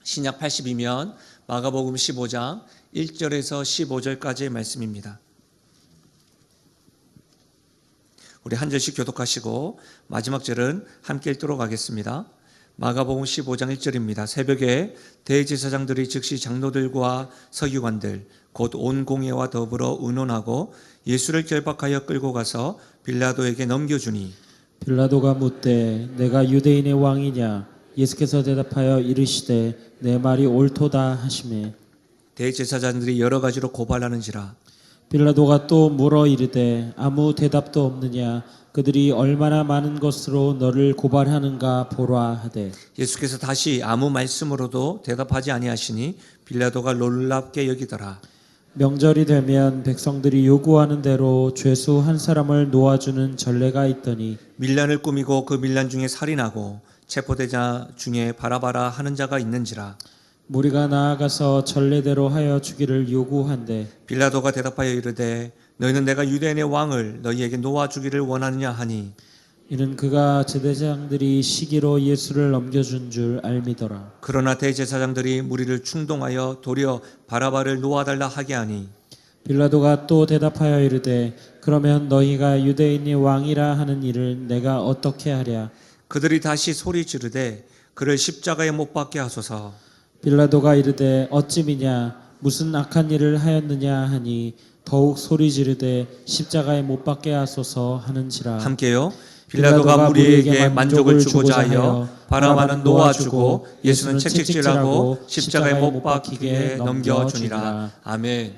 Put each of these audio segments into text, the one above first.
신약 80이면 마가복음 15장 1절에서 15절까지의 말씀입니다. 우리 한 절씩 교독하시고 마지막 절은 함께 읽도록 하겠습니다. 마가복음 15장 1절입니다. 새벽에 대제사장들이 즉시 장로들과 서기관들 곧 온 공회와 더불어 의논하고 예수를 결박하여 끌고 가서 빌라도에게 넘겨주니 빌라도가 묻되 내가 유대인의 왕이냐? 예수께서 대답하여 이르시되 내 말이 옳도다 하시매 대제사장들이 여러 가지로 고발하는지라. 빌라도가 또 물어 이르되 아무 대답도 없느냐? 그들이 얼마나 많은 것으로 너를 고발하는가 보라 하되 예수께서 다시 아무 말씀으로도 대답하지 아니하시니 빌라도가 놀랍게 여기더라. 명절이 되면 백성들이 요구하는 대로 죄수 한 사람을 놓아주는 전례가 있더니 밀란을 꾸미고 그 밀란 중에 살인하고 체포되자 중에 바라바라 하는 자가 있는지라. 무리가 나아가서 전례대로 하여 주기를 요구한대 빌라도가 대답하여 이르되 너희는 내가 유대인의 왕을 너희에게 놓아주기를 원하느냐 하니 이는 그가 제사장들이 시기로 예수를 넘겨준 줄 알미더라. 그러나 대제사장들이 무리를 충동하여 도리어 바라바를 놓아달라 하게 하니 빌라도가 또 대답하여 이르되 그러면 너희가 유대인의 왕이라 하는 일을 내가 어떻게 하랴? 그들이 다시 소리 지르되 그를 십자가에 못 박게 하소서. 빌라도가 이르되 어찌미냐 무슨 악한 일을 하였느냐 하니 더욱 소리 지르되 십자가에 못 박게 하소서 하는지라. 함께요. 빌라도가 무리에게 만족을 주고자 하여 바라바는 놓아주고 예수는 채찍질하고 십자가에 못 박히게 넘겨주니라. 아멘.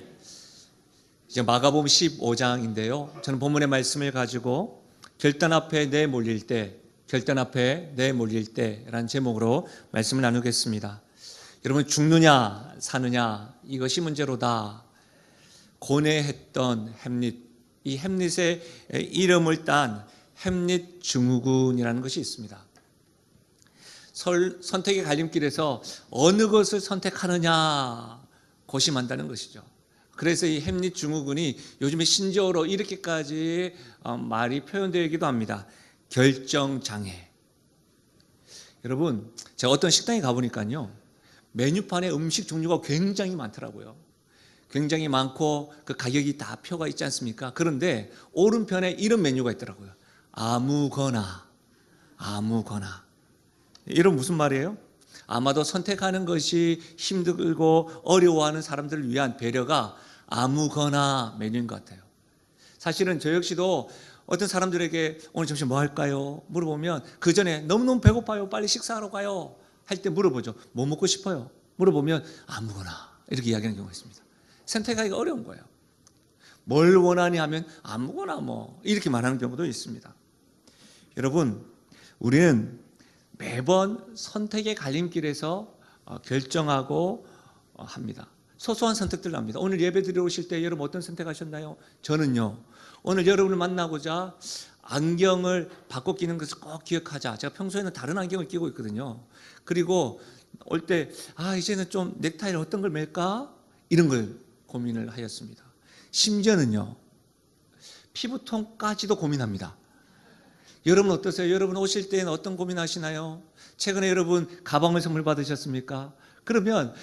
이제 마가복음 15장인데요. 저는 본문의 말씀을 가지고 결단 앞에 내몰릴 때라는 제목으로 말씀을 나누겠습니다. 여러분, 죽느냐 사느냐 이것이 문제로다 고뇌했던 햄릿, 이 햄릿의 이름을 딴 햄릿 증후군이라는 것이 있습니다. 선택의 갈림길에서 어느 것을 선택하느냐 고심한다는 것이죠. 그래서 이 햄릿 증후군이 요즘에 신조어로 이렇게까지 말이 표현되기도 합니다. 결정장애. 여러분, 제가 어떤 식당에 가보니까요, 메뉴판에 음식 종류가 굉장히 많더라고요. 굉장히 많고 그 가격이 다 표가 있지 않습니까? 그런데 오른편에 이런 메뉴가 있더라고요. 아무거나. 이런 무슨 말이에요? 아마도 선택하는 것이 힘들고 어려워하는 사람들을 위한 배려가 아무거나 메뉴인 것 같아요. 사실은 저 역시도 어떤 사람들에게 오늘 점심 뭐 할까요? 물어보면 그 전에 너무너무 배고파요. 빨리 식사하러 가요. 할 때 물어보죠. 뭐 먹고 싶어요? 물어보면 아무거나 이렇게 이야기하는 경우가 있습니다. 선택하기가 어려운 거예요. 뭘 원하니 하면 아무거나 뭐 이렇게 말하는 경우도 있습니다. 여러분, 우리는 매번 선택의 갈림길에서 결정하고 합니다. 소소한 선택들을 합니다. 오늘 예배 드리러 오실 때 여러분 어떤 선택하셨나요? 저는요, 오늘 여러분을 만나고자 안경을 바꿔 끼는 것을 꼭 기억하자. 제가 평소에는 다른 안경을 끼고 있거든요. 그리고 올 때 이제는 좀 넥타이를 어떤 걸 맬까? 이런 걸 고민을 하였습니다. 심지어는요, 피부톤까지도 고민합니다. 여러분 어떠세요? 여러분 오실 때는 어떤 고민하시나요? 최근에 여러분 가방을 선물 받으셨습니까? 그러면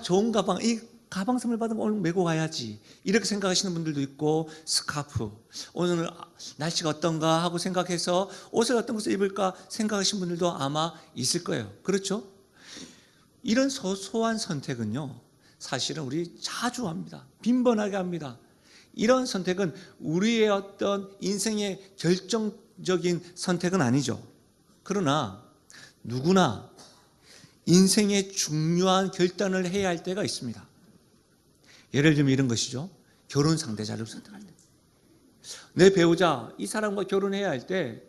좋은 가방, 이 가방 선물 받으면 오늘 메고 가야지 이렇게 생각하시는 분들도 있고, 스카프, 오늘 날씨가 어떤가 하고 생각해서 옷을 어떤 것을 입을까 생각하시는 분들도 아마 있을 거예요. 그렇죠? 이런 소소한 선택은요, 사실은 우리 자주 합니다. 빈번하게 합니다. 이런 선택은 우리의 어떤 인생의 결정적인 선택은 아니죠. 그러나 누구나 인생의 중요한 결단을 해야 할 때가 있습니다. 예를 들면 이런 것이죠. 결혼 상대자를 선택할 때. 내 배우자, 이 사람과 결혼해야 할 때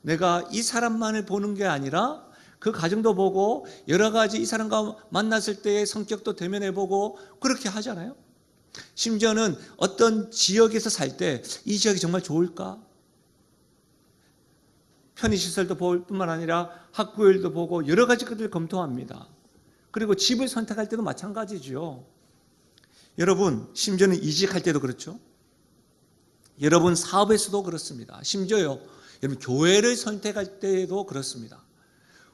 내가 이 사람만을 보는 게 아니라 그 가정도 보고 여러 가지 이 사람과 만났을 때의 성격도 대면해보고 그렇게 하잖아요. 심지어는 어떤 지역에서 살 때 이 지역이 정말 좋을까? 편의시설도 볼 뿐만 아니라 학구열도 보고 여러 가지 것들을 검토합니다. 그리고 집을 선택할 때도 마찬가지죠. 여러분, 심지어는 이직할 때도 그렇죠. 여러분 사업에서도 그렇습니다. 심지어요, 여러분 교회를 선택할 때도 그렇습니다.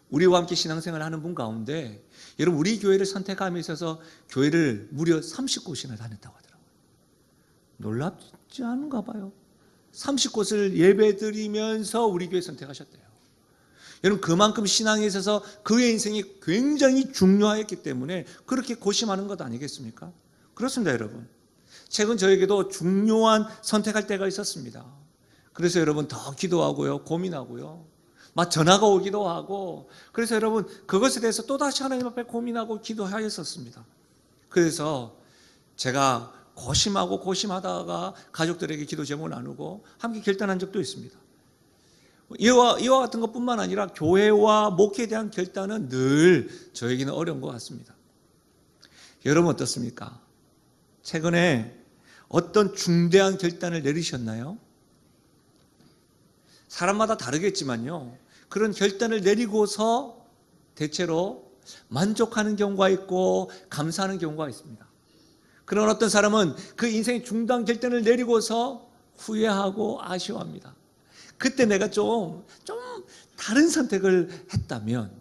우리와 함께 신앙생활을 하는 분 가운데 여러분 우리 교회를 선택함에 있어서 교회를 무려 30곳이나 다녔다고 하더라고요. 놀랍지 않은가 봐요. 30곳을 예배드리면서 우리 교회 선택하셨대요. 여러분 그만큼 신앙에 있어서 그의 인생이 굉장히 중요했기 때문에 그렇게 고심하는 것 아니겠습니까? 그렇습니다, 여러분. 최근 저에게도 중요한 선택할 때가 있었습니다. 그래서 여러분 더 기도하고요, 고민하고요. 막 전화가 오기도 하고, 그래서 여러분 그것에 대해서 또다시 하나님 앞에 고민하고 기도하였었습니다. 그래서 제가 고심하고 고심하다가 가족들에게 기도 제목을 나누고 함께 결단한 적도 있습니다. 이와 같은 것뿐만 아니라 교회와 목회에 대한 결단은 늘 저에게는 어려운 것 같습니다. 여러분 어떻습니까? 최근에 어떤 중대한 결단을 내리셨나요? 사람마다 다르겠지만요, 그런 결단을 내리고서 대체로 만족하는 경우가 있고 감사하는 경우가 있습니다. 그런 어떤 사람은 그 인생의 중대한 결단을 내리고서 후회하고 아쉬워합니다. 그때 내가 좀 다른 선택을 했다면,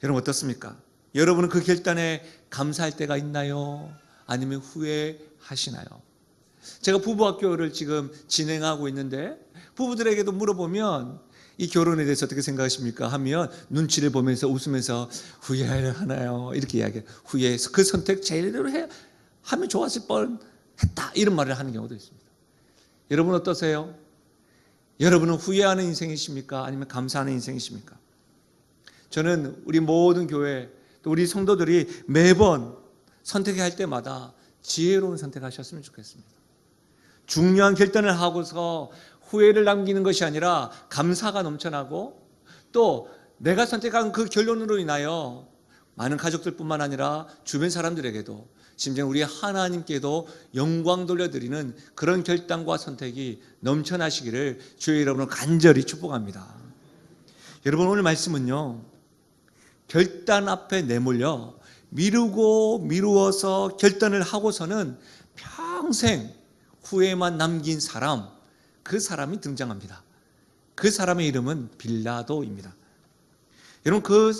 여러분 어떻습니까? 여러분은 그 결단에 감사할 때가 있나요? 아니면 후회하시나요? 제가 부부학교를 지금 진행하고 있는데 부부들에게도 물어보면 이 결혼에 대해서 어떻게 생각하십니까? 하면 눈치를 보면서 웃으면서 후회하나요? 이렇게 이야기해요. 후회해서 그 선택 제대로 하면 좋았을 뻔했다, 이런 말을 하는 경우도 있습니다. 여러분 어떠세요? 여러분은 후회하는 인생이십니까? 아니면 감사하는 인생이십니까? 저는 우리 모든 교회 또 우리 성도들이 매번 선택할 때마다 지혜로운 선택하셨으면 좋겠습니다. 중요한 결단을 하고서 후회를 남기는 것이 아니라 감사가 넘쳐나고, 또 내가 선택한 그 결론으로 인하여 많은 가족들뿐만 아니라 주변 사람들에게도, 심지어 우리 하나님께도 영광 돌려드리는 그런 결단과 선택이 넘쳐나시기를 주의 여러분을 간절히 축복합니다. 여러분 오늘 말씀은요, 결단 앞에 내몰려 미루고 미루어서 결단을 하고서는 평생 후회만 남긴 사람, 그 사람이 등장합니다. 그 사람의 이름은 빌라도입니다. 여러분 그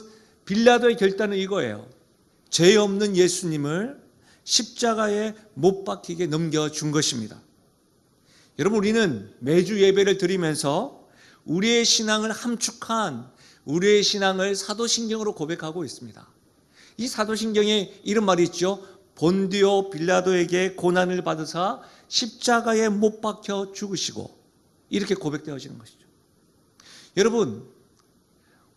빌라도의 결단은 이거예요. 죄 없는 예수님을 십자가에 못 박히게 넘겨준 것입니다. 여러분 우리는 매주 예배를 드리면서 우리의 신앙을 함축한 우리의 신앙을 사도신경으로 고백하고 있습니다. 이 사도신경에 이런 말이 있죠. 본디오 빌라도에게 고난을 받으사 십자가에 못 박혀 죽으시고, 이렇게 고백되어지는 것이죠. 여러분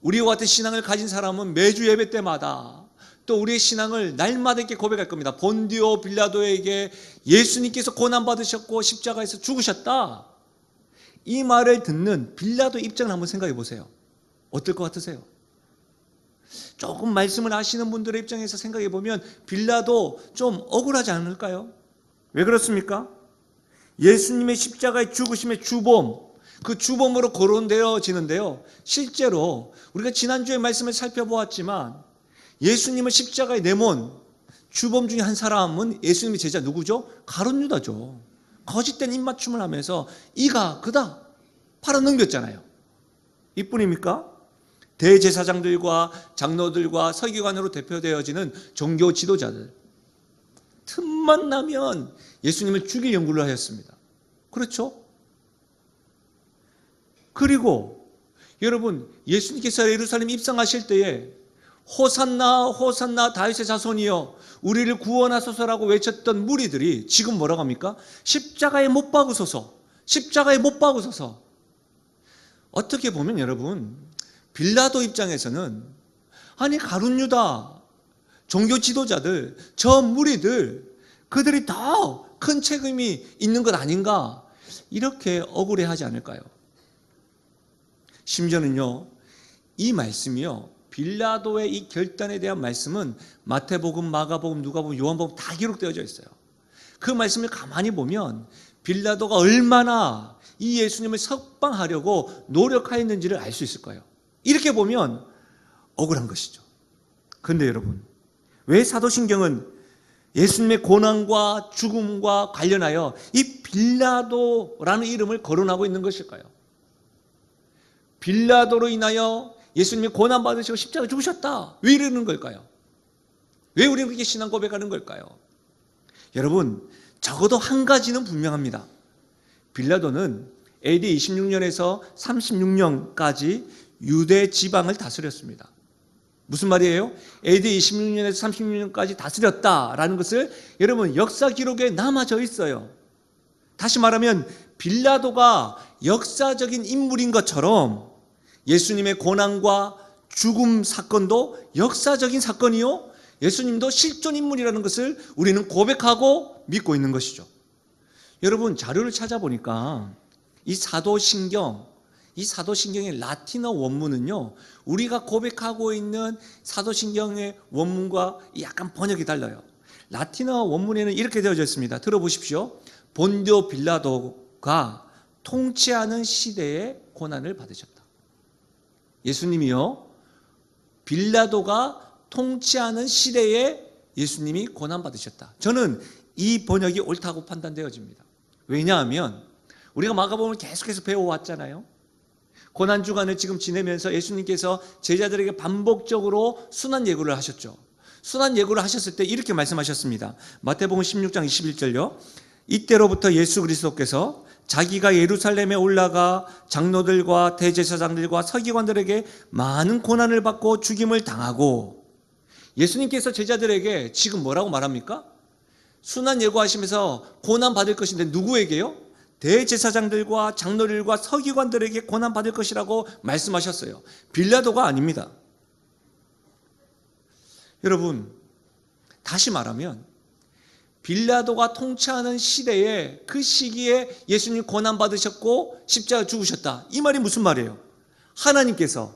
우리와 같은 신앙을 가진 사람은 매주 예배 때마다 또 우리의 신앙을 날마다 이렇게 고백할 겁니다. 본디오 빌라도에게 예수님께서 고난받으셨고 십자가에서 죽으셨다, 이 말을 듣는 빌라도 입장을 한번 생각해 보세요. 어떨 것 같으세요? 조금 말씀을 아시는 분들의 입장에서 생각해 보면 빌라도 좀 억울하지 않을까요? 왜 그렇습니까? 예수님의 십자가의 죽으심의 주범, 그 주범으로 거론되어지는데요, 실제로 우리가 지난주에 말씀을 살펴보았지만 예수님을 십자가에 내몬 주범 중에 한 사람은 예수님의 제자 누구죠? 가룟 유다죠. 거짓된 입맞춤을 하면서 이가 그다 팔아 넘겼잖아요. 이뿐입니까? 대제사장들과 장로들과 서기관으로 대표되어지는 종교 지도자들, 틈만 나면 예수님을 죽일 연구를 하였습니다. 그렇죠? 그리고 여러분 예수님께서 예루살렘 입성하실 때에 호산나 호산나 다윗의 자손이여 우리를 구원하소서라고 외쳤던 무리들이 지금 뭐라고 합니까? 십자가에 못 박으소서, 십자가에 못 박으소서. 어떻게 보면 여러분 빌라도 입장에서는 아니 가룟 유다, 종교 지도자들, 저 무리들, 그들이 더 큰 책임이 있는 것 아닌가, 이렇게 억울해하지 않을까요? 심지어는요, 이 말씀이요, 빌라도의 이 결단에 대한 말씀은 마태복음, 마가복음, 누가복음, 요한복음 다 기록되어져 있어요. 그 말씀을 가만히 보면 빌라도가 얼마나 이 예수님을 석방하려고 노력하였는지를 알 수 있을 거예요. 이렇게 보면 억울한 것이죠. 그런데 여러분, 왜 사도신경은 예수님의 고난과 죽음과 관련하여 이 빌라도라는 이름을 거론하고 있는 것일까요? 빌라도로 인하여 예수님이 고난받으시고 십자가에 죽으셨다. 왜 이러는 걸까요? 왜 우리는 그렇게 신앙 고백하는 걸까요? 여러분, 적어도 한 가지는 분명합니다. 빌라도는 AD 26년에서 36년까지 유대 지방을 다스렸습니다. 무슨 말이에요? AD 26년에서 36년까지 다스렸다라는 것을 여러분 역사 기록에 남아져 있어요. 다시 말하면 빌라도가 역사적인 인물인 것처럼 예수님의 고난과 죽음 사건도 역사적인 사건이요, 예수님도 실존 인물이라는 것을 우리는 고백하고 믿고 있는 것이죠. 여러분, 자료를 찾아보니까 이 사도신경의 라틴어 원문은요, 우리가 고백하고 있는 사도신경의 원문과 약간 번역이 달라요. 라틴어 원문에는 이렇게 되어져 있습니다. 들어보십시오. 본디오 빌라도가 통치하는 시대에 고난을 받으셨다. 예수님이요, 빌라도가 통치하는 시대에 예수님이 고난받으셨다. 저는 이 번역이 옳다고 판단되어집니다. 왜냐하면 우리가 마가복음을 계속해서 배워왔잖아요. 고난주간을 지금 지내면서 예수님께서 제자들에게 반복적으로 순환 예고를 하셨죠. 순환 예고를 하셨을 때 이렇게 말씀하셨습니다. 마태복음 16장 21절요. 이때로부터 예수 그리스도께서 자기가 예루살렘에 올라가 장로들과 대제사장들과 서기관들에게 많은 고난을 받고 죽임을 당하고, 예수님께서 제자들에게 지금 뭐라고 말합니까? 순환 예고하시면서 고난 받을 것인데 누구에게요? 대제사장들과 장로들과 서기관들에게 고난 받을 것이라고 말씀하셨어요. 빌라도가 아닙니다. 여러분, 다시 말하면 빌라도가 통치하는 시대에, 그 시기에 예수님 고난 받으셨고 십자가 죽으셨다. 이 말이 무슨 말이에요? 하나님께서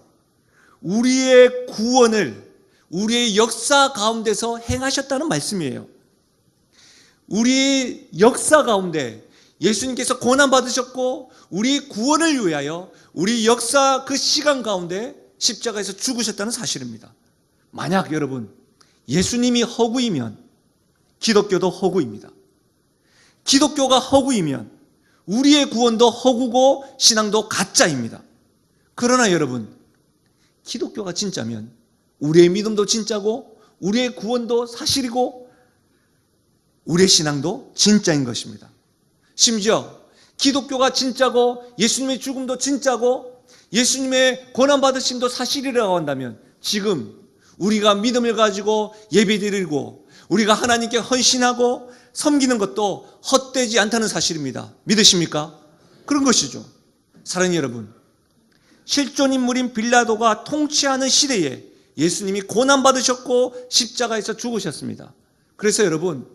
우리의 구원을 우리의 역사 가운데서 행하셨다는 말씀이에요. 우리의 역사 가운데 예수님께서 고난 받으셨고 우리 구원을 위하여 우리 역사 그 시간 가운데 십자가에서 죽으셨다는 사실입니다. 만약 여러분, 예수님이 허구이면 기독교도 허구입니다. 기독교가 허구이면 우리의 구원도 허구고 신앙도 가짜입니다. 그러나 여러분, 기독교가 진짜면 우리의 믿음도 진짜고 우리의 구원도 사실이고 우리의 신앙도 진짜인 것입니다. 심지어 기독교가 진짜고 예수님의 죽음도 진짜고 예수님의 고난받으심도 사실이라고 한다면 지금 우리가 믿음을 가지고 예배드리고 우리가 하나님께 헌신하고 섬기는 것도 헛되지 않다는 사실입니다. 믿으십니까? 그런 것이죠. 사랑하는 여러분, 실존 인물인 빌라도가 통치하는 시대에 예수님이 고난받으셨고 십자가에서 죽으셨습니다. 그래서 여러분,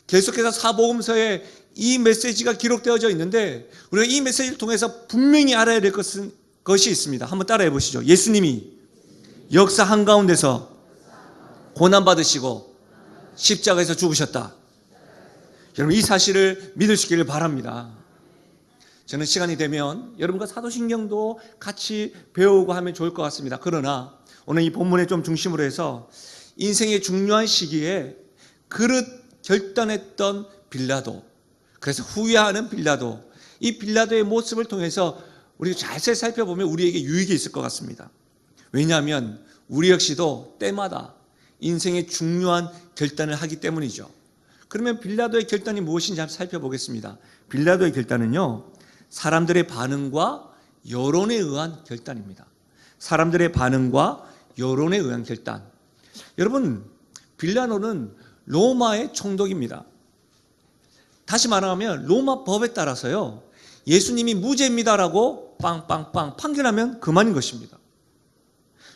계속해서 사복음서에 이 메시지가 기록되어져 있는데 우리가 이 메시지를 통해서 분명히 알아야 될 것이 있습니다. 한번 따라해 보시죠. 예수님이 역사 한가운데서 고난받으시고 십자가에서 죽으셨다. 여러분, 이 사실을 믿을 수 있기를 바랍니다. 저는 시간이 되면 여러분과 사도신경도 같이 배우고 하면 좋을 것 같습니다. 그러나 오늘 이 본문에 좀 중심으로 해서 인생의 중요한 시기에 그릇 결단했던 빌라도, 그래서 후회하는 빌라도, 이 빌라도의 모습을 통해서 우리가 자세히 살펴보면 우리에게 유익이 있을 것 같습니다. 왜냐하면 우리 역시도 때마다 인생의 중요한 결단을 하기 때문이죠. 그러면 빌라도의 결단이 무엇인지 한번 살펴보겠습니다. 빌라도의 결단은요, 사람들의 반응과 여론에 의한 결단입니다. 사람들의 반응과 여론에 의한 결단. 여러분, 빌라도는 로마의 총독입니다. 다시 말하면 로마 법에 따라서요, 예수님이 무죄입니다라고 빵빵빵 판결하면 그만인 것입니다.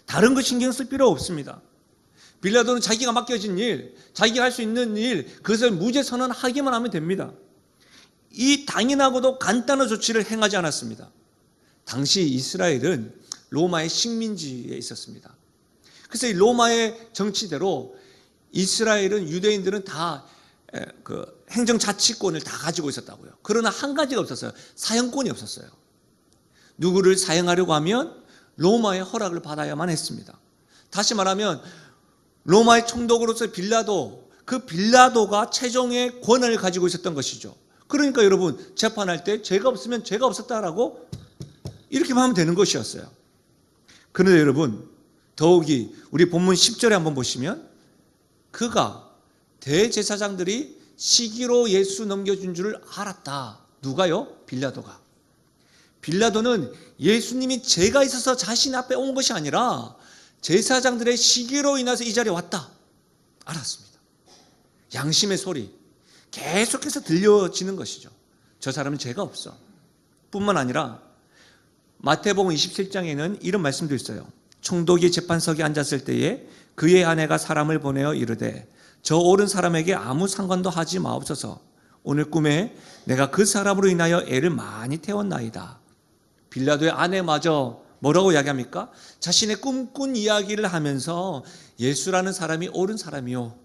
다른 거 신경 쓸 필요 없습니다. 빌라도는 자기가 맡겨진 일, 자기가 할 수 있는 일, 그것을 무죄 선언하기만 하면 됩니다. 이 당연하고도 간단한 조치를 행하지 않았습니다. 당시 이스라엘은 로마의 식민지에 있었습니다. 그래서 이 로마의 정치대로 이스라엘은, 유대인들은 다 그 행정자치권을 다 가지고 있었다고요. 그러나 한 가지가 없었어요. 사형권이 없었어요. 누구를 사형하려고 하면 로마의 허락을 받아야만 했습니다. 다시 말하면 로마의 총독으로서 빌라도, 그 빌라도가 최종의 권한을 가지고 있었던 것이죠. 그러니까 여러분, 재판할 때 죄가 없으면 죄가 없었다라고 이렇게만 하면 되는 것이었어요. 그런데 여러분, 더욱이 우리 본문 10절에 한번 보시면 그가 대제사장들이 시기로 예수 넘겨준 줄을 알았다. 누가요? 빌라도가. 빌라도는 예수님이 죄가 있어서 자신 앞에 온 것이 아니라 제사장들의 시기로 인해서 이 자리에 왔다. 알았습니다. 양심의 소리 계속해서 들려지는 것이죠. 저 사람은 죄가 없어. 뿐만 아니라 마태복음 27장에는 이런 말씀도 있어요. 총독이 재판석에 앉았을 때에 그의 아내가 사람을 보내어 이르되 저 옳은 사람에게 아무 상관도 하지 마옵소서. 오늘 꿈에 내가 그 사람으로 인하여 애를 많이 태웠나이다. 빌라도의 아내마저 뭐라고 이야기합니까? 자신의 꿈꾼 이야기를 하면서 예수라는 사람이 옳은 사람이요.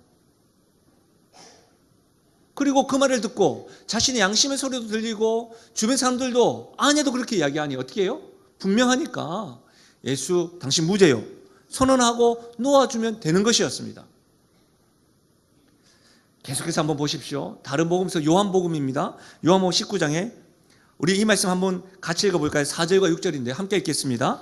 그리고 그 말을 듣고 자신의 양심의 소리도 들리고 주변 사람들도 아내도 그렇게 이야기하니 어떻게 해요? 분명하니까 예수 당신 무죄요. 선언하고 놓아주면 되는 것이었습니다. 계속해서 한번 보십시오. 다른 복음서 요한복음입니다. 요한복음 19장에 우리 이 말씀 한번 같이 읽어볼까요? 4절과 6절인데 함께 읽겠습니다.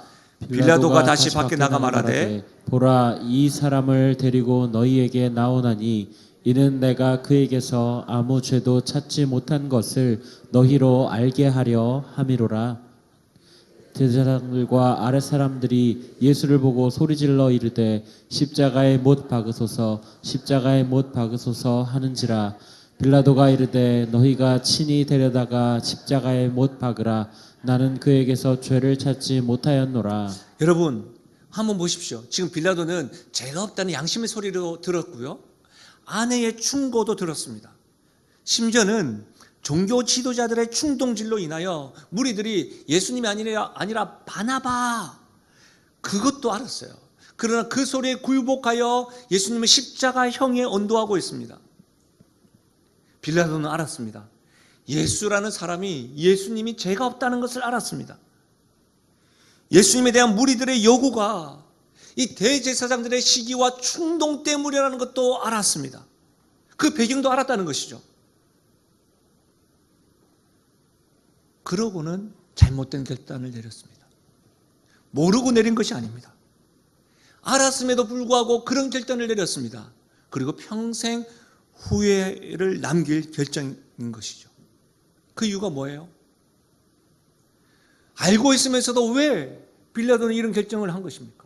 빌라도가 다시 밖에 나가 말하되 보라, 이 사람을 데리고 너희에게 나오나니 이는 내가 그에게서 아무 죄도 찾지 못한 것을 너희로 알게 하려 함이로라. 제사장들과 아랫 사람들이 예수를 보고 소리질러 이르되 십자가에 못 박으소서, 십자가에 못 박으소서 하는지라. 빌라도가 이르되 너희가 친히 데려다가 십자가에 못 박으라. 나는 그에게서 죄를 찾지 못하였노라. 여러분 한번 보십시오. 지금 빌라도는 죄가 없다는 양심의 소리로 들었고요. 아내의 충고도 들었습니다. 심지어는 종교 지도자들의 충동질로 인하여 무리들이 예수님이 아니라 바나바 그것도 알았어요. 그러나 그 소리에 굴복하여 예수님을 십자가형에 언도하고 있습니다. 빌라도는 알았습니다. 예수라는 사람이 예수님이 죄가 없다는 것을 알았습니다. 예수님에 대한 무리들의 요구가 이 대제사장들의 시기와 충동 때문이라는 것도 알았습니다. 그 배경도 알았다는 것이죠. 그러고는 잘못된 결단을 내렸습니다. 모르고 내린 것이 아닙니다. 알았음에도 불구하고 그런 결단을 내렸습니다. 그리고 평생 후회를 남길 결정인 것이죠. 그 이유가 뭐예요? 알고 있으면서도 왜 빌라도는 이런 결정을 한 것입니까?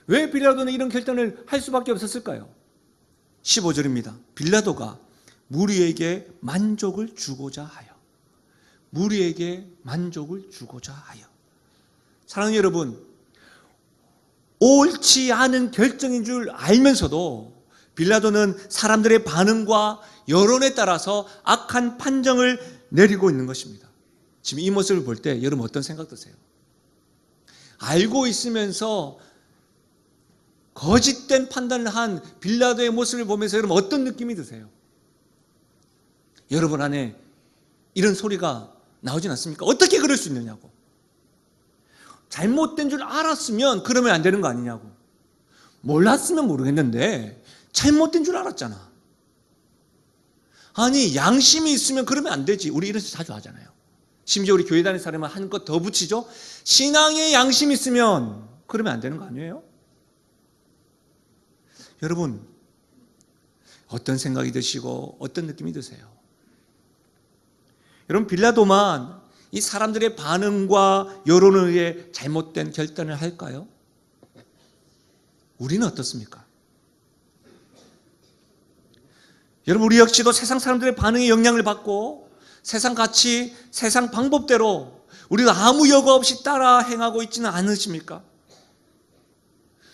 왜 빌라도는 이런 결단을 할 수밖에 없었을까요? 15절입니다. 빌라도가 무리에게 만족을 주고자 하여. 무리에게 만족을 주고자 하여. 사랑하는 여러분, 옳지 않은 결정인 줄 알면서도 빌라도는 사람들의 반응과 여론에 따라서 악한 판정을 내리고 있는 것입니다. 지금 이 모습을 볼 때 여러분 어떤 생각 드세요? 알고 있으면서 거짓된 판단을 한 빌라도의 모습을 보면서 여러분 어떤 느낌이 드세요? 여러분 안에 이런 소리가 나오진 않습니까? 어떻게 그럴 수 있느냐고. 잘못된 줄 알았으면 그러면 안 되는 거 아니냐고. 몰랐으면 모르겠는데 잘못된 줄 알았잖아. 아니 양심이 있으면 그러면 안 되지. 우리 이런 식으로 자주 하잖아요. 심지어 우리 교회 다니는 사람은 한 것 더 붙이죠. 신앙에 양심이 있으면 그러면 안 되는 거 아니에요? 여러분 어떤 생각이 드시고 어떤 느낌이 드세요? 여러분 빌라도만 이 사람들의 반응과 여론에 의해 잘못된 결단을 할까요? 우리는 어떻습니까? 여러분 우리 역시도 세상 사람들의 반응에 영향을 받고 세상 가치, 세상 방법대로 우리가 아무 여과 없이 따라 행하고 있지는 않으십니까?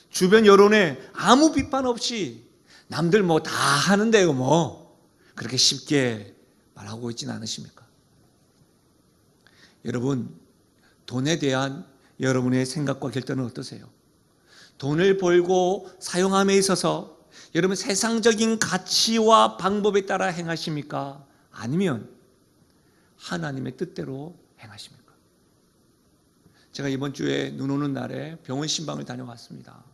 주변 여론에 아무 비판 없이 남들 뭐 다 하는데요 뭐 그렇게 쉽게 말하고 있지는 않으십니까? 여러분 돈에 대한 여러분의 생각과 결단은 어떠세요? 돈을 벌고 사용함에 있어서 여러분 세상적인 가치와 방법에 따라 행하십니까? 아니면 하나님의 뜻대로 행하십니까? 제가 이번 주에 눈 오는 날에 병원 신방을 다녀왔습니다.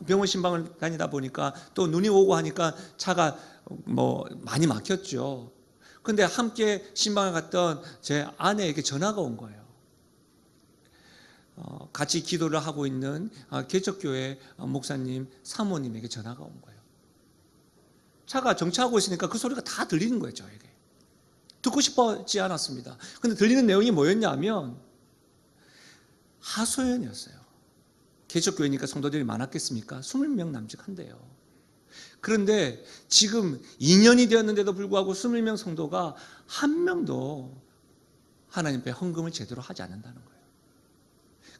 병원 신방을 다니다 보니까 또 눈이 오고 하니까 차가 뭐 많이 막혔죠. 근데 함께 신방을 갔던 제 아내에게 전화가 온 거예요. 같이 기도를 하고 있는 개척교회 목사님 사모님에게 전화가 온 거예요. 차가 정차하고 있으니까 그 소리가 다 들리는 거예요. 저에게. 듣고 싶지 않았습니다. 근데 들리는 내용이 뭐였냐면 하소연이었어요. 개척교회니까 성도들이 많았겠습니까? 20명 남짓 한대요. 그런데 지금 2년이 되었는데도 불구하고 20명 성도가 한 명도 하나님 앞에 헌금을 제대로 하지 않는다는 거예요.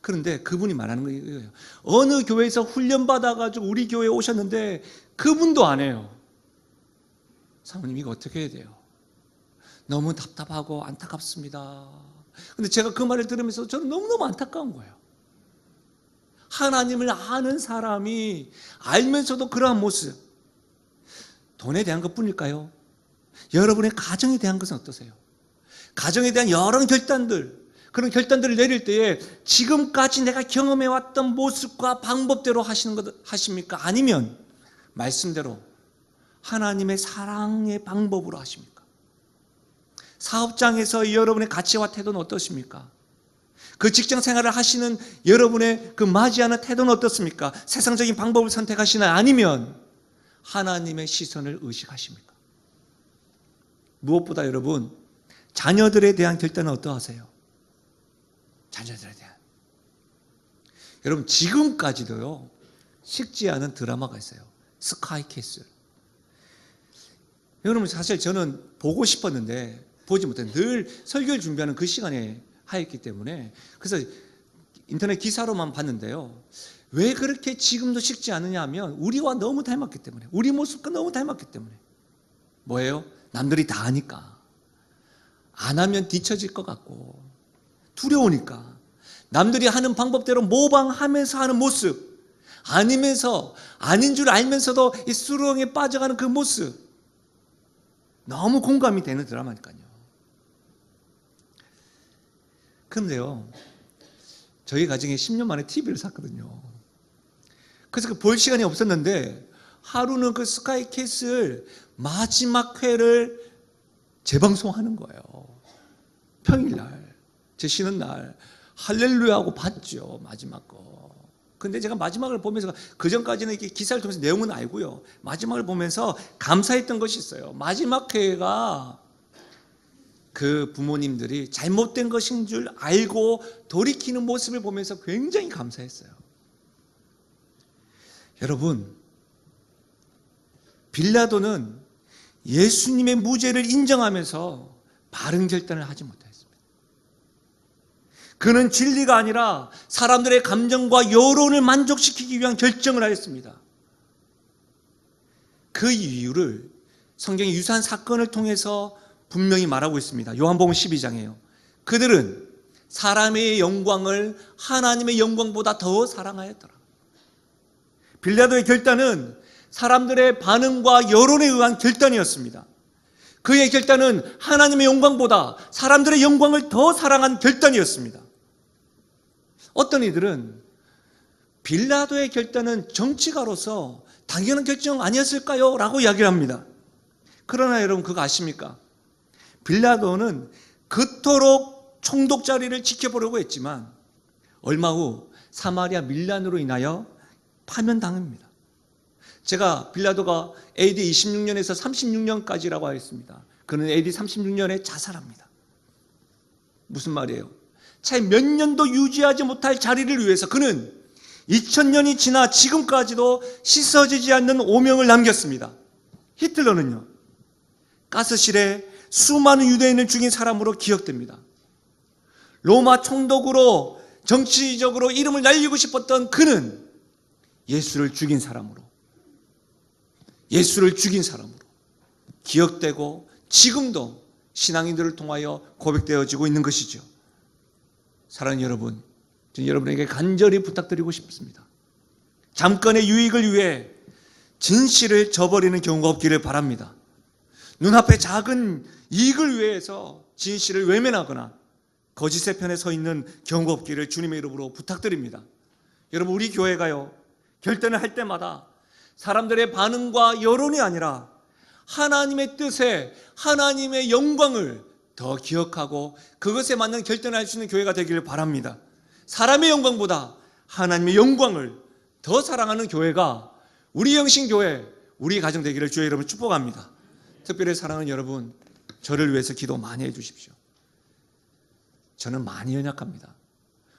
그런데 그분이 말하는 거예요. 어느 교회에서 훈련받아가지고 우리 교회에 오셨는데 그분도 안 해요. 사모님, 이거 어떻게 해야 돼요? 너무 답답하고 안타깝습니다. 근데 제가 그 말을 들으면서 저는 너무너무 안타까운 거예요. 하나님을 아는 사람이 알면서도 그러한 모습, 돈에 대한 것뿐일까요? 여러분의 가정에 대한 것은 어떠세요? 가정에 대한 여러 결단들, 그런 결단들을 내릴 때에 지금까지 내가 경험해왔던 모습과 방법대로 하시는 것 하십니까? 아니면 말씀대로 하나님의 사랑의 방법으로 하십니까? 사업장에서 여러분의 가치와 태도는 어떠십니까? 그 직장 생활을 하시는 여러분의 그 맞이하는 태도는 어떻습니까? 세상적인 방법을 선택하시나요? 아니면 하나님의 시선을 의식하십니까? 무엇보다 여러분, 자녀들에 대한 결단은 어떠하세요? 자녀들에 대한. 여러분, 지금까지도요, 식지 않은 드라마가 있어요. 스카이 캐슬. 여러분, 사실 저는 보고 싶었는데 보지 못했는데 늘 설교를 준비하는 그 시간에 하였기 때문에, 그래서 인터넷 기사로만 봤는데요, 왜 그렇게 지금도 식지 않느냐 하면 우리와 너무 닮았기 때문에, 우리 모습과 너무 닮았기 때문에. 뭐예요? 남들이 다 하니까, 안 하면 뒤처질 것 같고 두려우니까 남들이 하는 방법대로 모방하면서 하는 모습, 아니면서 아닌 줄 알면서도 이 수렁에 빠져가는 그 모습, 너무 공감이 되는 드라마니까요. 그런데요, 저희 가정에 10년 만에 TV를 샀거든요. 그래서 그 볼 시간이 없었는데 하루는 그 스카이 캐슬 마지막 회를 재방송하는 거예요. 평일날, 제 쉬는 날 할렐루야 하고 봤죠, 마지막 거. 근데 제가 마지막을 보면서, 그 전까지는 이렇게 기사를 통해서 내용은 알고요, 마지막을 보면서 감사했던 것이 있어요. 마지막 회가 그 부모님들이 잘못된 것인 줄 알고 돌이키는 모습을 보면서 굉장히 감사했어요. 여러분, 빌라도는 예수님의 무죄를 인정하면서 바른 결단을 하지 못했습니다. 그는 진리가 아니라 사람들의 감정과 여론을 만족시키기 위한 결정을 하였습니다. 그 이유를 성경의 유사한 사건을 통해서 분명히 말하고 있습니다. 요한복음 12장이에요. 그들은 사람의 영광을 하나님의 영광보다 더 사랑하였더라. 빌라도의 결단은 사람들의 반응과 여론에 의한 결단이었습니다. 그의 결단은 하나님의 영광보다 사람들의 영광을 더 사랑한 결단이었습니다. 어떤 이들은 빌라도의 결단은 정치가로서 당연한 결정 아니었을까요? 라고 이야기를 합니다. 그러나 여러분, 그거 아십니까? 빌라도는 그토록 총독 자리를 지켜보려고 했지만 얼마 후 사마리아 밀란으로 인하여 파면당합니다. 제가 빌라도가 AD 26년에서 36년까지라고 하였습니다. 그는 AD 36년에 자살합니다. 무슨 말이에요? 차에 몇 년도 유지하지 못할 자리를 위해서 그는 2000년이 지나 지금까지도 씻어지지 않는 오명을 남겼습니다. 히틀러는요, 가스실에 수많은 유대인을 죽인 사람으로 기억됩니다. 로마 총독으로 정치적으로 이름을 날리고 싶었던 그는 예수를 죽인 사람으로 기억되고 지금도 신앙인들을 통하여 고백되어지고 있는 것이죠. 사랑하는 여러분, 저는 여러분에게 간절히 부탁드리고 싶습니다. 잠깐의 유익을 위해 진실을 저버리는 경우가 없기를 바랍니다. 눈앞에 작은 이익을 위해서 진실을 외면하거나 거짓의 편에 서 있는 경우가 없기를 주님의 이름으로 부탁드립니다. 여러분, 우리 교회가요, 결단을 할 때마다 사람들의 반응과 여론이 아니라 하나님의 뜻에, 하나님의 영광을 더 기억하고 그것에 맞는 결단을 할 수 있는 교회가 되기를 바랍니다. 사람의 영광보다 하나님의 영광을 더 사랑하는 교회가 우리 영신교회, 우리 가정 되기를 주의 이름으로 축복합니다. 특별히 사랑하는 여러분, 저를 위해서 기도 많이 해주십시오. 저는 많이 연약합니다.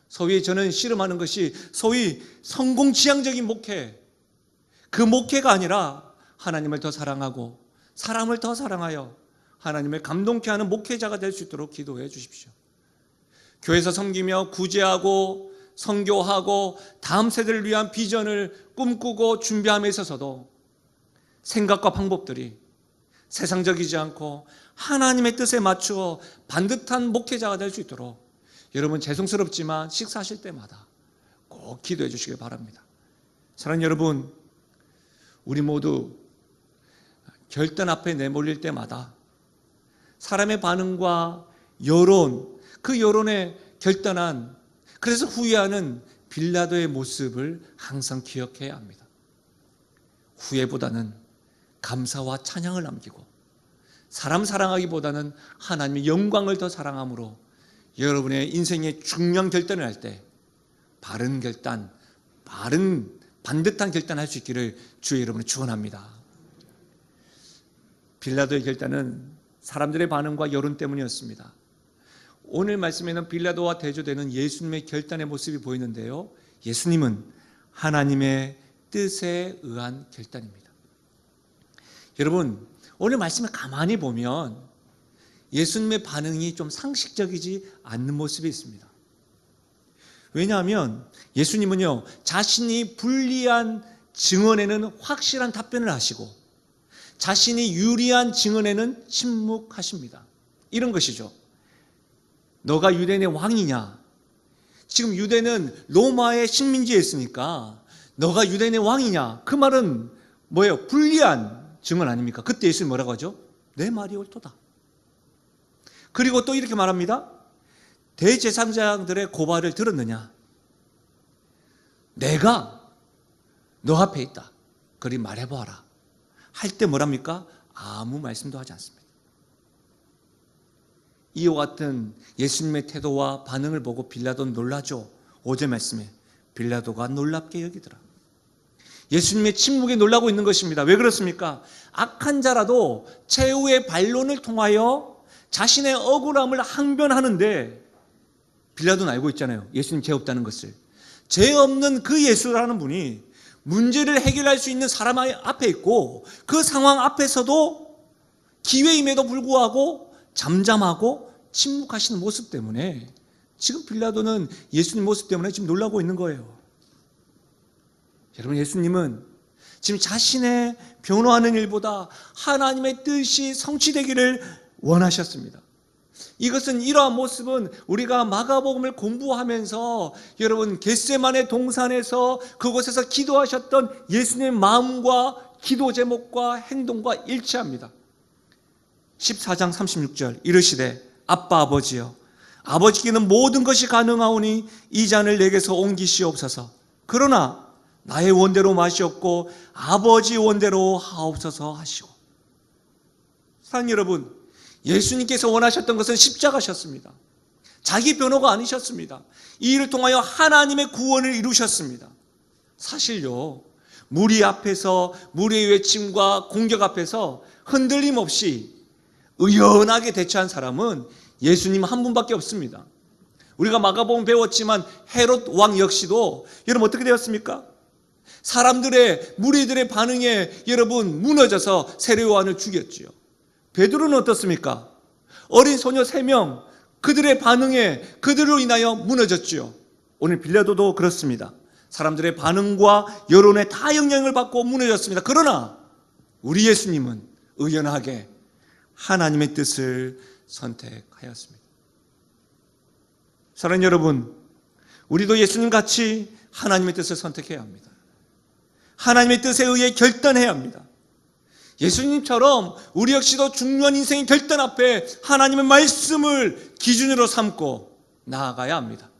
소위 저는 씨름하는 것이 소위 성공지향적인 목회, 그 목회가 아니라 하나님을 더 사랑하고 사람을 더 사랑하여 하나님을 감동케 하는 목회자가 될 수 있도록 기도해 주십시오. 교회에서 섬기며 구제하고 선교하고 다음 세대를 위한 비전을 꿈꾸고 준비함에 있어서도 생각과 방법들이 세상적이지 않고 하나님의 뜻에 맞추어 반듯한 목회자가 될 수 있도록 여러분 죄송스럽지만 식사하실 때마다 꼭 기도해 주시길 바랍니다. 사랑하는 여러분, 우리 모두 결단 앞에 내몰릴 때마다 사람의 반응과 여론, 그 여론에 결단한, 그래서 후회하는 빌라도의 모습을 항상 기억해야 합니다. 후회보다는 감사와 찬양을 남기고 사람 사랑하기보다는 하나님의 영광을 더 사랑함으로 여러분의 인생의 중요한 결단을 할 때 바른 결단, 반듯한 결단을 할 수 있기를 주의 이름으로 축원합니다. 빌라도의 결단은 사람들의 반응과 여론 때문이었습니다. 오늘 말씀에는 빌라도와 대조되는 예수님의 결단의 모습이 보이는데요, 예수님은 하나님의 뜻에 의한 결단입니다. 여러분, 오늘 말씀을 가만히 보면 예수님의 반응이 좀 상식적이지 않는 모습이 있습니다. 왜냐하면 예수님은요, 자신이 불리한 증언에는 확실한 답변을 하시고 자신이 유리한 증언에는 침묵하십니다. 이런 것이죠. 너가 유대인의 왕이냐? 지금 유대는 로마의 식민지에 있으니까 너가 유대인의 왕이냐? 그 말은 뭐예요? 불리한 증언 아닙니까? 그때 예수님이 뭐라고 하죠? 내 말이 옳도다. 그리고 또 이렇게 말합니다. 대제사장들의 고발을 들었느냐? 내가 너 앞에 있다. 그리 말해보아라. 할 때 뭐랍니까? 아무 말씀도 하지 않습니다. 이와 같은 예수님의 태도와 반응을 보고 빌라도는 놀라죠. 5절 말씀에 빌라도가 놀랍게 여기더라. 예수님의 침묵에 놀라고 있는 것입니다. 왜 그렇습니까? 악한 자라도 최후의 반론을 통하여 자신의 억울함을 항변하는데 빌라도는 알고 있잖아요. 예수님 죄 없다는 것을. 죄 없는 그 예수라는 분이 문제를 해결할 수 있는 사람 앞에 있고 그 상황 앞에서도 기회임에도 불구하고 잠잠하고 침묵하시는 모습 때문에 지금 빌라도는 예수님 모습 때문에 지금 놀라고 있는 거예요. 여러분, 예수님은 지금 자신의 변호하는 일보다 하나님의 뜻이 성취되기를 원하셨습니다. 이것은, 이러한 모습은 우리가 마가복음을 공부하면서 여러분 겟세마네 동산에서 그곳에서 기도하셨던 예수님의 마음과 기도 제목과 행동과 일치합니다. 14장 36절 이르시되 아빠 아버지여, 아버지께는 모든 것이 가능하오니 이 잔을 내게서 옮기시옵소서. 그러나 나의 원대로 마시옵고 아버지 원대로 하옵소서 하시고. 사랑하는 여러분, 예수님께서 원하셨던 것은 십자가셨습니다. 자기 변호가 아니셨습니다. 이 일을 통하여 하나님의 구원을 이루셨습니다. 사실요, 무리 앞에서, 무리의 외침과 공격 앞에서 흔들림 없이 의연하게 대처한 사람은 예수님 한 분밖에 없습니다. 우리가 마가복음 배웠지만 헤롯 왕 역시도 여러분 어떻게 되었습니까? 사람들의, 무리들의 반응에 여러분 무너져서 세례 요한을 죽였지요. 베드로는 어떻습니까? 어린 소녀 3명, 그들의 반응에, 그들로 인하여 무너졌지요. 오늘 빌라도도 그렇습니다. 사람들의 반응과 여론에 다 영향을 받고 무너졌습니다. 그러나 우리 예수님은 의연하게 하나님의 뜻을 선택하였습니다. 사랑하는 여러분, 우리도 예수님 같이 하나님의 뜻을 선택해야 합니다. 하나님의 뜻에 의해 결단해야 합니다. 예수님처럼 우리 역시도 중요한 인생의 결단 앞에 하나님의 말씀을 기준으로 삼고 나아가야 합니다.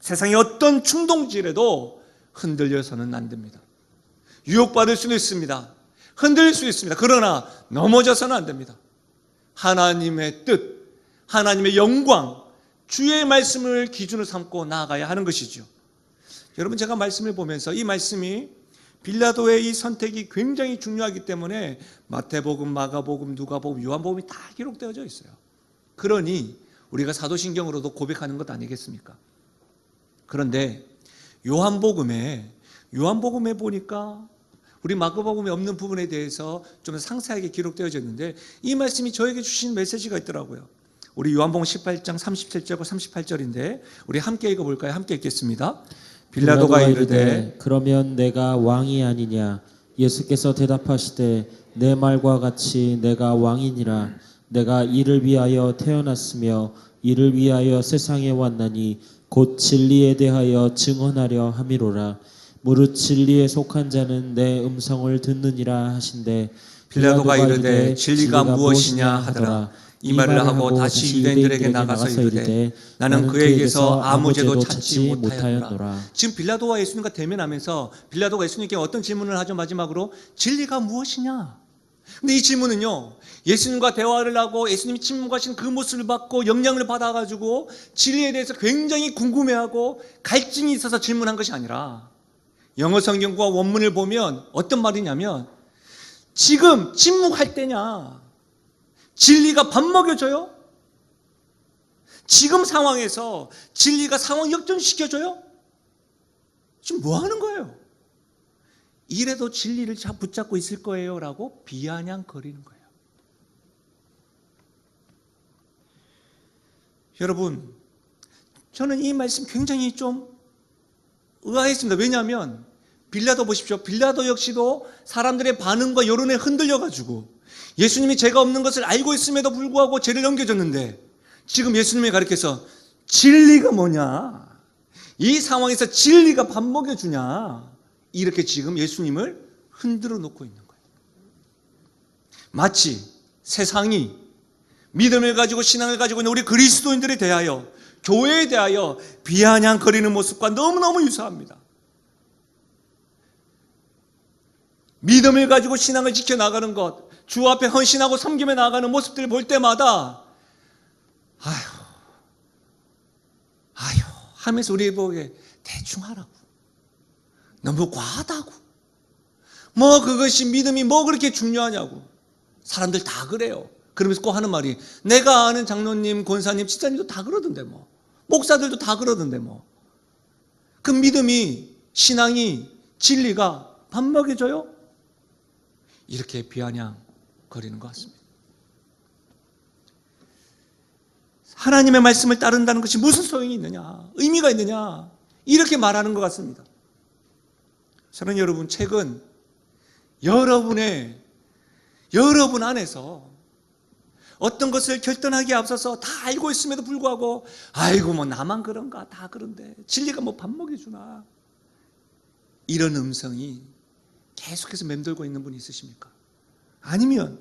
세상의 어떤 충동질에도 흔들려서는 안 됩니다. 유혹받을 수도 있습니다. 흔들릴 수 있습니다. 그러나 넘어져서는 안 됩니다. 하나님의 뜻, 하나님의 영광, 주의 말씀을 기준으로 삼고 나아가야 하는 것이죠. 여러분, 제가 말씀을 보면서 이 말씀이 빌라도의 이 선택이 굉장히 중요하기 때문에 마태복음, 마가복음, 누가복음, 요한복음이 다 기록되어져 있어요. 그러니 우리가 사도신경으로도 고백하는 것 아니겠습니까? 그런데 요한복음에 보니까 우리 마가복음에 없는 부분에 대해서 좀 상세하게 기록되어져 있는데 이 말씀이 저에게 주신 메시지가 있더라고요. 우리 요한복음 18장 37절과 38절인데 우리 함께 읽어볼까요? 함께 읽겠습니다. 빌라도가 이르되 그러면 내가 왕이 아니냐? 예수께서 대답하시되 내 말과 같이 내가 왕이니라. 내가 이를 위하여 태어났으며 이를 위하여 세상에 왔나니 곧 진리에 대하여 증언하려 함이로라. 무릇 진리에 속한 자는 내 음성을 듣느니라 하신대. 빌라도가 이르되 진리가 무엇이냐 하더라. 이 말을 하고 다시 유대인들에게 나가서 이르되 나는 그에게서 아무 죄도 찾지 못하였노라. 지금 빌라도와 예수님과 대면하면서 빌라도가 예수님께 어떤 질문을 하죠? 마지막으로 진리가 무엇이냐? 근데 이 질문은요, 예수님과 대화를 하고 예수님이 침묵하신 그 모습을 받고 영향을 받아가지고 진리에 대해서 굉장히 궁금해하고 갈증이 있어서 질문한 것이 아니라 영어 성경과 원문을 보면 어떤 말이냐면 지금 침묵할 때냐? 진리가 밥 먹여줘요? 지금 상황에서 진리가 상황 역전시켜줘요? 지금 뭐 하는 거예요? 이래도 진리를 붙잡고 있을 거예요 라고 비아냥거리는 거예요. 여러분, 저는 이 말씀 굉장히 좀 의아했습니다. 왜냐하면 빌라도 보십시오. 빌라도 역시도 사람들의 반응과 여론에 흔들려가지고 예수님이 죄가 없는 것을 알고 있음에도 불구하고 죄를 넘겨줬는데 지금 예수님이 가르쳐서 진리가 뭐냐? 이 상황에서 진리가 밥 먹여주냐? 이렇게 지금 예수님을 흔들어 놓고 있는 거예요. 마치 세상이 믿음을 가지고 신앙을 가지고 있는 우리 그리스도인들에 대하여 교회에 대하여 비아냥거리는 모습과 너무너무 유사합니다. 믿음을 가지고 신앙을 지켜나가는 것, 주 앞에 헌신하고 섬김에 나아가는 모습들을 볼 때마다 아휴 하면서 우리 보기에 대충 하라고, 너무 과하다고, 뭐 그것이 믿음이 뭐 그렇게 중요하냐고, 사람들 다 그래요. 그러면서 꼭 하는 말이 내가 아는 장로님, 권사님, 집사님도 다 그러던데 뭐, 목사들도 다 그러던데 뭐. 그 믿음이, 신앙이, 진리가 밥 먹여줘요? 이렇게 비아냥거리는 것 같습니다. 하나님의 말씀을 따른다는 것이 무슨 소용이 있느냐, 의미가 있느냐, 이렇게 말하는 것 같습니다. 저는 여러분, 최근 여러분 안에서 어떤 것을 결단하기에 앞서서 다 알고 있음에도 불구하고 아이고 뭐 나만 그런가, 다 그런데 진리가 뭐 밥 먹여주나, 이런 음성이 계속해서 맴돌고 있는 분이 있으십니까? 아니면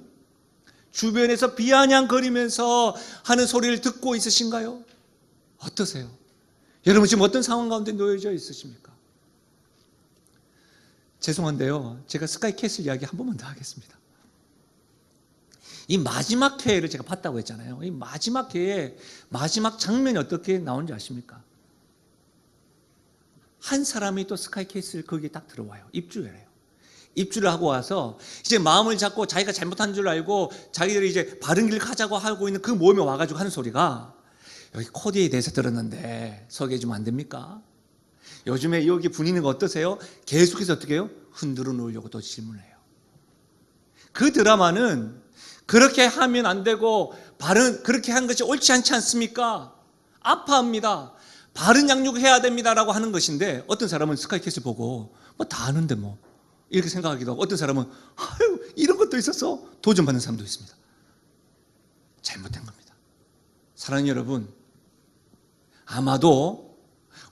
주변에서 비아냥거리면서 하는 소리를 듣고 있으신가요? 어떠세요? 여러분 지금 어떤 상황 가운데 놓여져 있으십니까? 죄송한데요, 제가 스카이캐슬 이야기 한 번만 더 하겠습니다. 이 마지막 회를 제가 봤다고 했잖아요. 이 마지막 회의 마지막 장면이 어떻게 나오는지 아십니까? 한 사람이 또 스카이캐슬 거기에 딱 들어와요. 입주해요. 입주를 하고 와서 이제 마음을 잡고 자기가 잘못한 줄 알고 자기들이 이제 바른 길 가자고 하고 있는 그 모임에 와가지고 하는 소리가, 여기 코디에 대해서 들었는데 소개해 주면 안 됩니까? 요즘에 여기 분위기가 어떠세요? 계속해서 어떻게 해요? 흔들어 놓으려고 또 질문을 해요. 그 드라마는 그렇게 하면 안 되고 그렇게 한 것이 옳지 않지 않습니까? 아파합니다. 바른 양육해야 됩니다라고 하는 것인데, 어떤 사람은 스카이캐슬 보고 뭐 다 아는데 뭐 이렇게 생각하기도 하고, 어떤 사람은 아유 이런 것도 있었어, 도전받는 사람도 있습니다. 잘못된 겁니다. 사랑하는 여러분, 아마도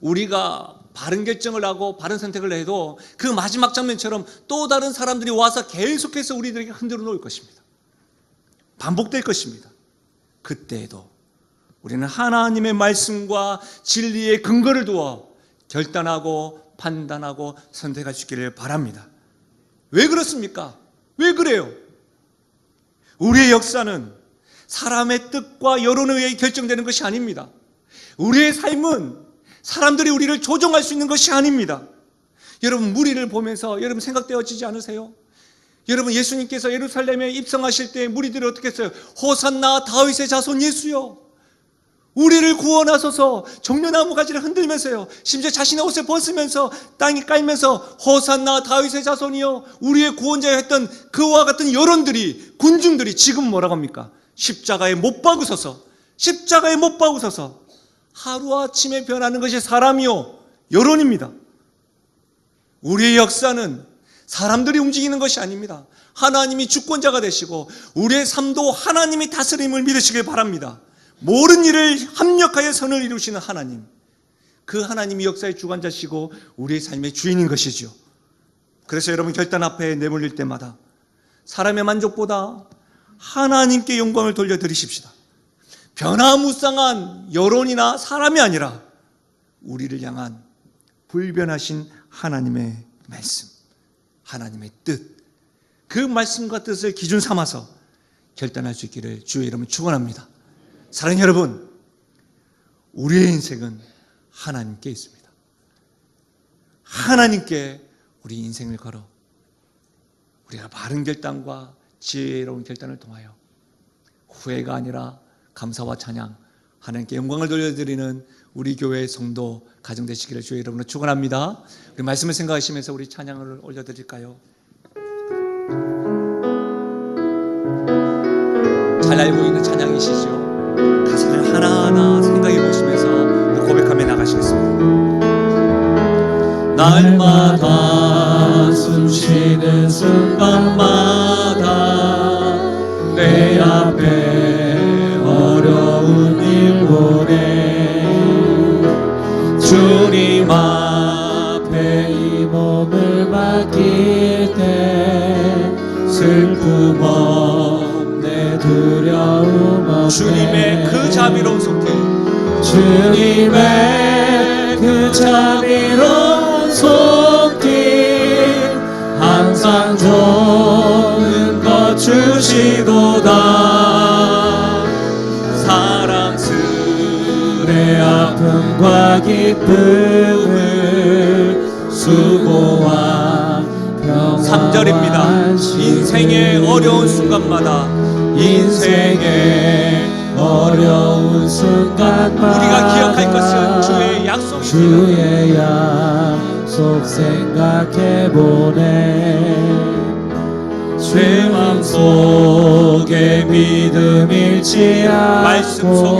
우리가 바른 결정을 하고 바른 선택을 해도 그 마지막 장면처럼 또 다른 사람들이 와서 계속해서 우리들에게 흔들어 놓을 것입니다. 반복될 것입니다. 그때에도 우리는 하나님의 말씀과 진리의 근거를 두어 결단하고 판단하고 선택할 수 있기를 바랍니다. 왜 그렇습니까? 왜 그래요? 우리의 역사는 사람의 뜻과 여론에 의해 결정되는 것이 아닙니다. 우리의 삶은 사람들이 우리를 조종할 수 있는 것이 아닙니다. 여러분, 무리를 보면서 여러분 생각되어지지 않으세요? 여러분, 예수님께서 예루살렘에 입성하실 때 무리들이 어떻게 했어요? 호산나 다윗의 자손 예수요, 우리를 구원하소서, 종려나무 가지를 흔들면서요, 심지어 자신의 옷을 벗으면서 땅에 깔면서 호산나 다윗의 자손이요, 우리의 구원자여 했던 그와 같은 여론들이, 군중들이 지금 뭐라고 합니까? 십자가에 못 박으소서, 십자가에 못 박으소서. 하루아침에 변하는 것이 사람이요, 여론입니다. 우리의 역사는 사람들이 움직이는 것이 아닙니다. 하나님이 주권자가 되시고 우리의 삶도 하나님이 다스림을 믿으시길 바랍니다. 모든 일을 합력하여 선을 이루시는 하나님, 그 하나님이 역사의 주관자시고 우리의 삶의 주인인 것이죠. 그래서 여러분, 결단 앞에 내몰릴 때마다 사람의 만족보다 하나님께 영광을 돌려드리십시다. 변화무쌍한 여론이나 사람이 아니라 우리를 향한 불변하신 하나님의 말씀, 하나님의 뜻, 그 말씀과 뜻을 기준 삼아서 결단할 수 있기를 주의 이름으로 축원합니다. 사랑하는 여러분, 우리의 인생은 하나님께 있습니다. 하나님께 우리 인생을 걸어 우리가 바른 결단과 지혜로운 결단을 통하여 후회가 아니라 감사와 찬양, 하나님께 영광을 돌려드리는 우리 교회의 성도 가정 되시기를 주의 이름으로 축원합니다. 우리 말씀을 생각하시면서 우리 찬양을 올려드릴까요? 잘 알고 있는 찬양이시죠? 가사를 하나하나 생각해 보시면서 고백하며 나가시겠습니다. 날마다 숨쉬는 순간마다 내 앞에 어려운 일 보내 주님 앞에 이 몸을 맡길 때 슬픔 없네, 두려움 없네. 주님의 그 자비로운 손길, 주님의 그 자비로운 손길, 항상 좋은 것 주시도다. 사랑스레 아픔과 기쁨을, 수고와 평화와 3절입니다. 인생의 어려운 순간마다, 인생의 어려운 순간마다 우리가 기억할 것은 주의 약속입니다. 주의 약속 생각해보네. 내 마음속에 믿음 잃지 않고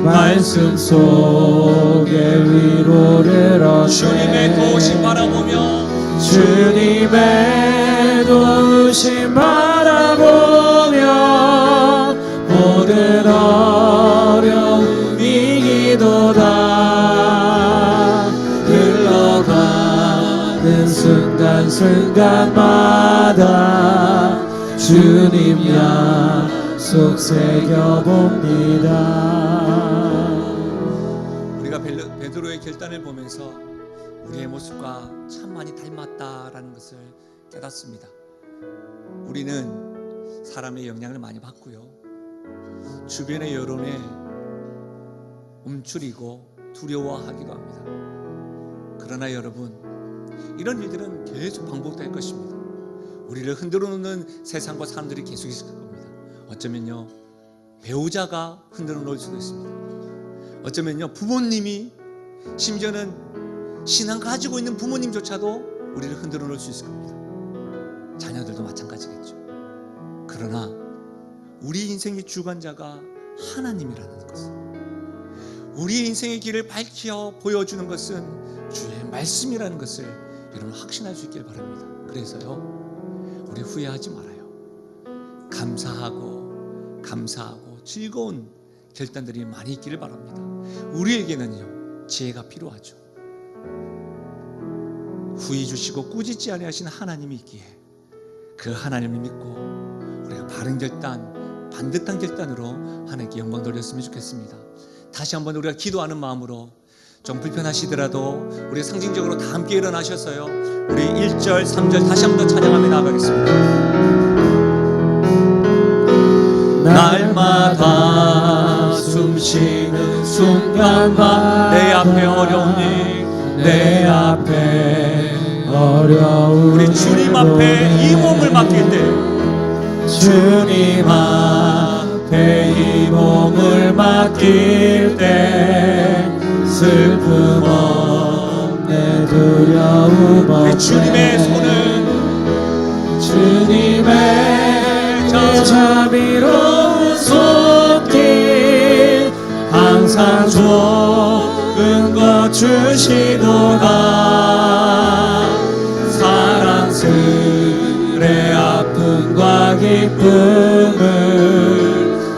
말씀 속에 위로를 얻네. 주님의 도우심 바라보며, 주님의 도우심 바라보며 모든 어려움 이기도다. 흘러가는 순간순간마다 주님 약속 새겨봅니다. 우리가 베드로의 결단을 보면서 우리의 모습과 참 많이 닮았다라는 것을 깨닫습니다. 우리는 사람의 영향을 많이 받고요, 주변의 여론에 움츠리고 두려워하기도 합니다. 그러나 여러분, 이런 일들은 계속 반복될 것입니다. 우리를 흔들어 놓는 세상과 사람들이 계속 있을 겁니다. 어쩌면요, 배우자가 흔들어 놓을 수도 있습니다. 어쩌면요, 부모님이, 심지어는 신앙 가지고 있는 부모님조차도 우리를 흔들어 놓을 수 있을 겁니다. 자녀들도 마찬가지겠죠. 그러나 우리 인생의 주관자가 하나님이라는 것을, 우리의 인생의 길을 밝혀 보여주는 것은 주의 말씀이라는 것을 여러분 확신할 수 있길 바랍니다. 그래서요, 우리 후회하지 말아요. 감사하고 즐거운 결단들이 많이 있기를 바랍니다. 우리에게는요, 지혜가 필요하죠. 후회 주시고 꾸짖지 아니하신 하나님이 있기에 그 하나님을 믿고 우리가 바른 결단, 반듯한 결단으로 하나님께 영광 돌렸으면 좋겠습니다. 다시 한번 우리가 기도하는 마음으로, 좀 불편하시더라도 우리 상징적으로 다 함께 일어나셔서요, 우리 1절, 3절 다시 한번 찬양하며 나아가겠습니다. 날마다 숨 주시는 순간마다 내 앞에 어려운 일, 내 앞에 어려운 우리 주님 앞에 이 몸을 맡길 때 주님 앞에 이 몸을 맡길 때 슬픔 없네 두려움 없네 우리 주님의 손은 주님의 자비로운 손길 항상 좋은 것 주시도다 사랑스레 아픔과 기쁨을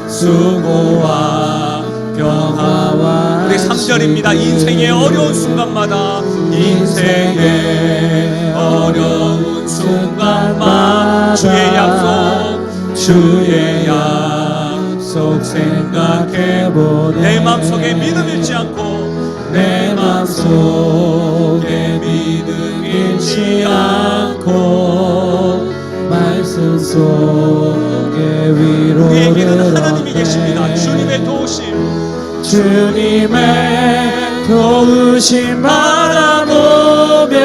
수고와 평화와 우리 3절입니다. 인생의 어려운 순간마다 인생의 어려운 순간마다 주의 약속 생각해보네 내 맘속에 믿음 잃지 않고 내 맘속에 믿음 잃지 않고 말씀 속에 위로를 우리에게는 하나님이 계십니다. 주님의 도우심 주님의 도우심 바라보며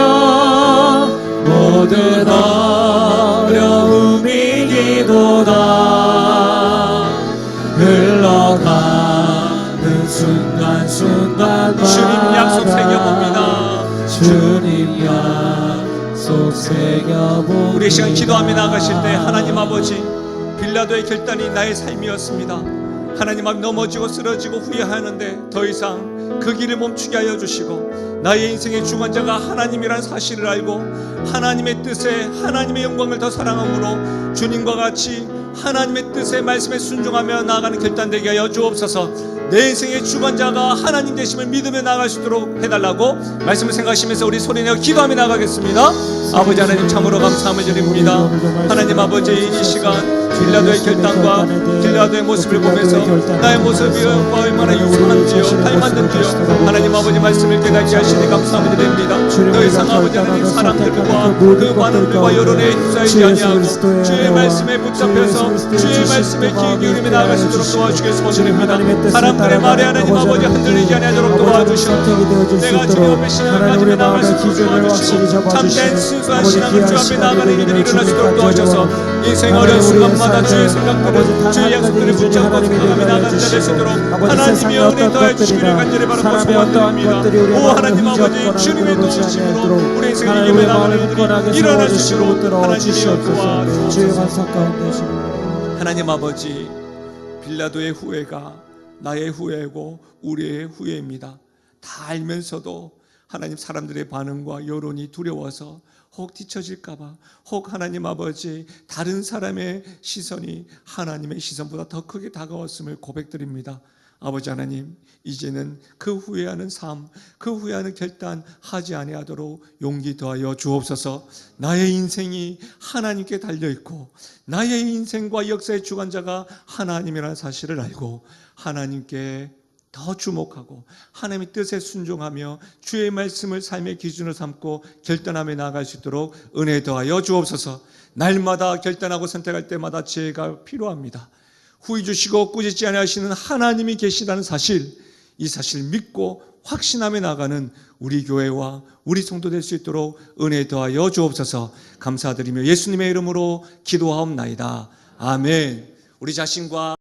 모든 어려움 이기도다 흘러가는 순간순간마다 주님 약속 새겨봅니다. 주님 약속 새겨봅니다 우리 시간 기도하며 나가실 때 하나님 아버지 빌라도의 결단이 나의 삶이었습니다. 하나님 앞 넘어지고 쓰러지고 후회하는데 더 이상 그 길을 멈추게 하여 주시고 나의 인생의 주관자가 하나님이란 사실을 알고 하나님의 뜻에 하나님의 영광을 더 사랑함으로 주님과 같이 하나님의 뜻에 말씀에 순종하며 나아가는 결단 되게 하여 주옵소서. 내 인생의 주관자가 하나님 되심을 믿으며 나아갈 수 있도록 해달라고 말씀을 생각하시면서 우리 소리내어 기도하며 나가겠습니다. 아버지 하나님 참으로 감사함을 드립니다. 하나님 아버지 이 시간 빌라도의 결단과 빌라도의 모습을 보면서 나의 모습이 얼마나 유사한지요 닮았는지요 하나님 아버지 말씀을 깨닫게 하시니 감사함을 드립니다. 더 이상 아버지 하나님 사람들과 그 반응들과 여론에 휩싸이지 아니하고 주의 말씀에 붙잡혀서 주의 말씀에 귀 기울이며 나아갈 수 있도록 도와주시겠소 드립니다. 사람들의 말에 하나님 아버지 흔들리지 아니하도록 도와주시옵소서. 내가 주님 앞에 신앙을 가지며 나아갈 수 있도록 도와주시고 참된 순수한 신앙을 주 앞에 나아가는 일들이 일어날 수 있도록 도와주셔서 인생 어려운 순간마다 주의 생각들을 주의 약속들을 붙잡고 생각하며 나아가는 자 될 수 있도록 하나님의 은혜 더해 주시기를 간절히 바라고 소원드립니다. 오 하나님 아버지 주님의 도우심으로 우리 인생을 이겨내 나가는 일들이 일어날 수 있도록 하나님이 도와주옵소서. 하나님 아버지 빌라도의 후회가 나의 후회고 우리의 후회입니다. 다 알면서도 하나님 사람들의 반응과 여론이 두려워서 혹 뒤처질까봐 혹 하나님 아버지 다른 사람의 시선이 하나님의 시선보다 더 크게 다가왔음을 고백드립니다. 아버지 하나님 이제는 그 후회하는 삶 그 후회하는 결단 하지 아니하도록 용기 더하여 주옵소서. 나의 인생이 하나님께 달려있고 나의 인생과 역사의 주관자가 하나님이라는 사실을 알고 하나님께 더 주목하고 하나님의 뜻에 순종하며 주의 말씀을 삶의 기준으로 삼고 결단하며 나아갈 수 있도록 은혜 더하여 주옵소서. 날마다 결단하고 선택할 때마다 지혜가 필요합니다. 후회 주시고 꾸짖지 아니하시는 하나님이 계시다는 사실, 이 사실을 믿고 확신하며 나가는 우리 교회와 우리 성도 될 수 있도록 은혜 더하여 주옵소서. 감사드리며 예수님의 이름으로 기도하옵나이다. 아멘. 우리 자신과